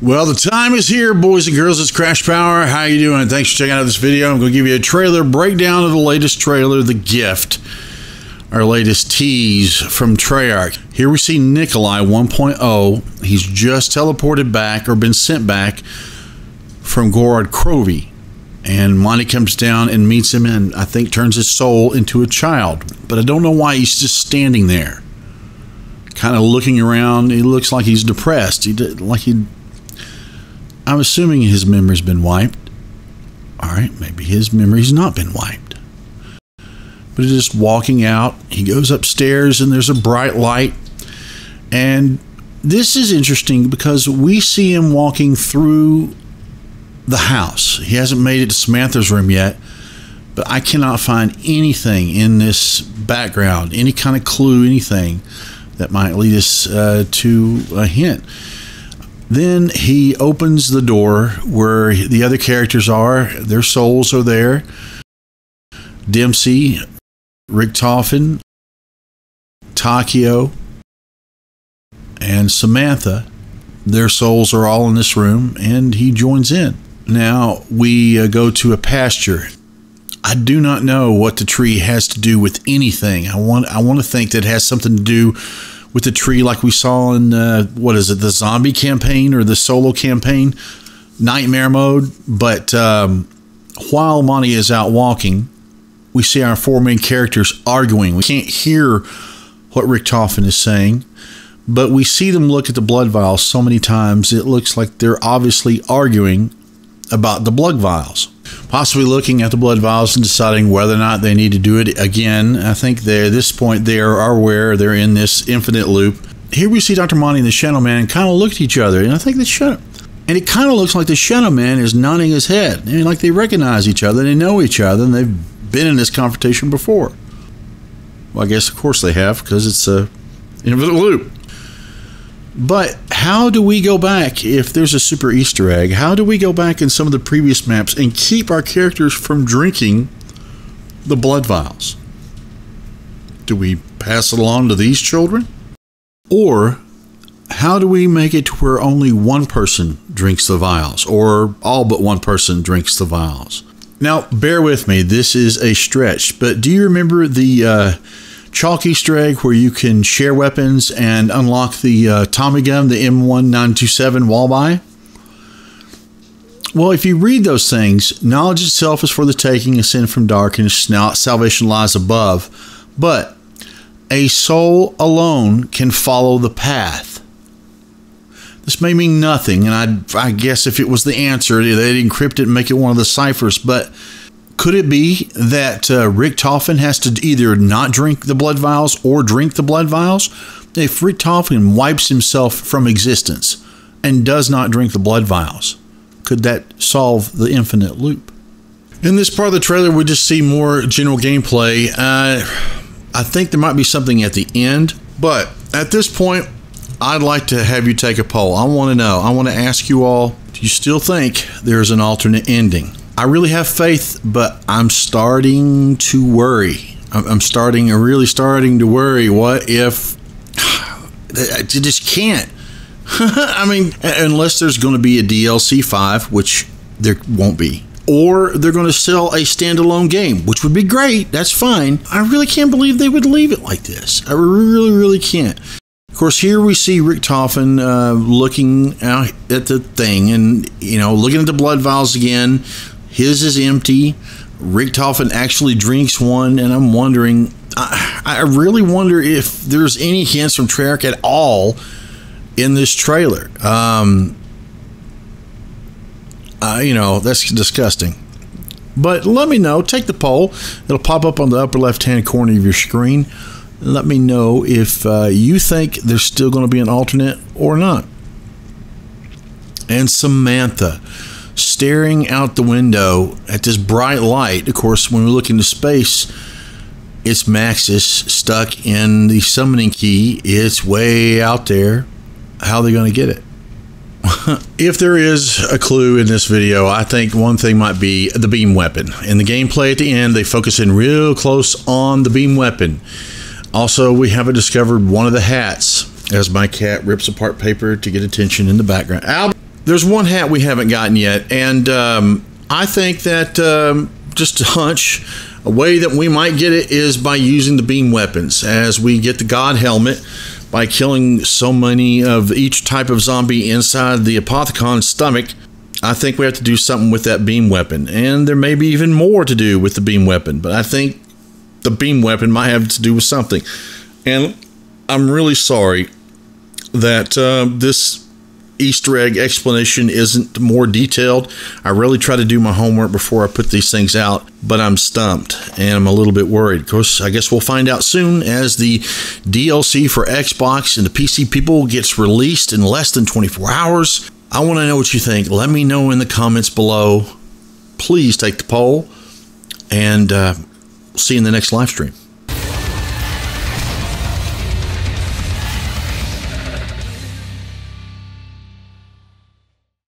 Well, the time is here, boys and girls. It's CrashPower. How you doing? Thanks for checking out this video. I'm going to give you a trailer breakdown of the latest trailer, The Gift, our latest tease from Treyarch. Here we see Nikolai 1.0. He's just teleported back or been sent back from Gorod Krovi. And Monty comes down and meets him and I think turns his soul into a child. But I don't know why he's just standing there, kind of looking around. He looks like he's depressed. I'm assuming his memory's been wiped. All right, maybe his memory's not been wiped. But he's just walking out. He goes upstairs and there's a bright light. And this is interesting because we see him walking through the house. He hasn't made it to Samantha's room yet, but I cannot find anything in this background, any kind of clue, anything that might lead us to a hint. Then he opens the door where the other characters are. Their souls are there. Dempsey, Richtofen, Takio, and Samantha. Their souls are all in this room, and he joins in. Now we go to a pasture. I do not know what the tree has to do with anything. I want to think that it has something to do with the tree like we saw in, what is it, the zombie campaign or the solo campaign, nightmare mode. But while Monty is out walking, we see our four main characters arguing. We can't hear what Richtofen is saying, but we see them look at the blood vials so many times, it looks like they're obviously arguing about the blood vials. Possibly looking at the blood vials and deciding whether or not they need to do it again. I think at this point they are aware they're in this infinite loop. Here we see Dr. Monty and the Shadow Man kind of look at each other, and I think and it kind of looks like the Shadow Man is nodding his head. I mean, like they recognize each other, they know each other, and they've been in this confrontation before. Well, I guess of course they have, because it's a infinite loop. But how do we go back if there's a super Easter egg? How do we go back in some of the previous maps and keep our characters from drinking the blood vials? Do we pass it along to these children? Or how do we make it to where only one person drinks the vials, or all but one person drinks the vials? Now, bear with me, this is a stretch, but do you remember the chalk Easter egg where you can share weapons and unlock the Tommy gun, the M1927 wall buy? Well, if you read those things, knowledge itself is for the taking, ascend from darkness, salvation lies above, but a soul alone can follow the path. This may mean nothing, and I guess if it was the answer, they'd encrypt it and make it one of the ciphers, but could it be that Richtofen has to either not drink the blood vials or drink the blood vials? If Richtofen wipes himself from existence and does not drink the blood vials, could that solve the infinite loop? In this part of the trailer, we just see more general gameplay. I think there might be something at the end, but at this point, I'd like to have you take a poll. I want to know. I want to ask you all, do you still think there's an alternate ending? I really have faith, but I'm starting to worry. I'm really starting to worry. What if I just can't? I mean, unless there's going to be a DLC 5, which there won't be. Or they're going to sell a standalone game, which would be great. That's fine. I really can't believe they would leave it like this. I really, really can't. Of course, here we see Richtofen looking out at the thing and, looking at the blood vials again. His is empty. Richtofen actually drinks one, and I'm wondering, I really wonder if there's any hints from Treyarch at all in this trailer. That's disgusting. But let me know. Take the poll. It'll pop up on the upper left-hand corner of your screen. Let me know if you think there's still going to be an alternate or not. And Samantha, staring out the window at this bright light. Of course, when we look into space, it's Maxis stuck in the summoning key. It's way out there. How are they going to get it? If there is a clue in this video, I think one thing might be the beam weapon. In the gameplay at the end, they focus in real close on the beam weapon. Also, we haven't discovered one of the hats, as my cat rips apart paper to get attention in the background. Albert! There's one hat we haven't gotten yet, and I think that, just a hunch, a way that we might get it is by using the beam weapons, as we get the God helmet by killing so many of each type of zombie inside the Apothecon's stomach. I think we have to do something with that beam weapon, and there may be even more to do with the beam weapon, but I think the beam weapon might have to do with something. And I'm really sorry that this Easter egg explanation isn't more detailed. I really try to do my homework before I put these things out, but I'm stumped and I'm a little bit worried. Of course, I guess we'll find out soon as the DLC for Xbox and the PC people gets released in less than 24 hours. I want to know what you think. Let me know in the comments below. Please take the poll, and see you in the next live stream.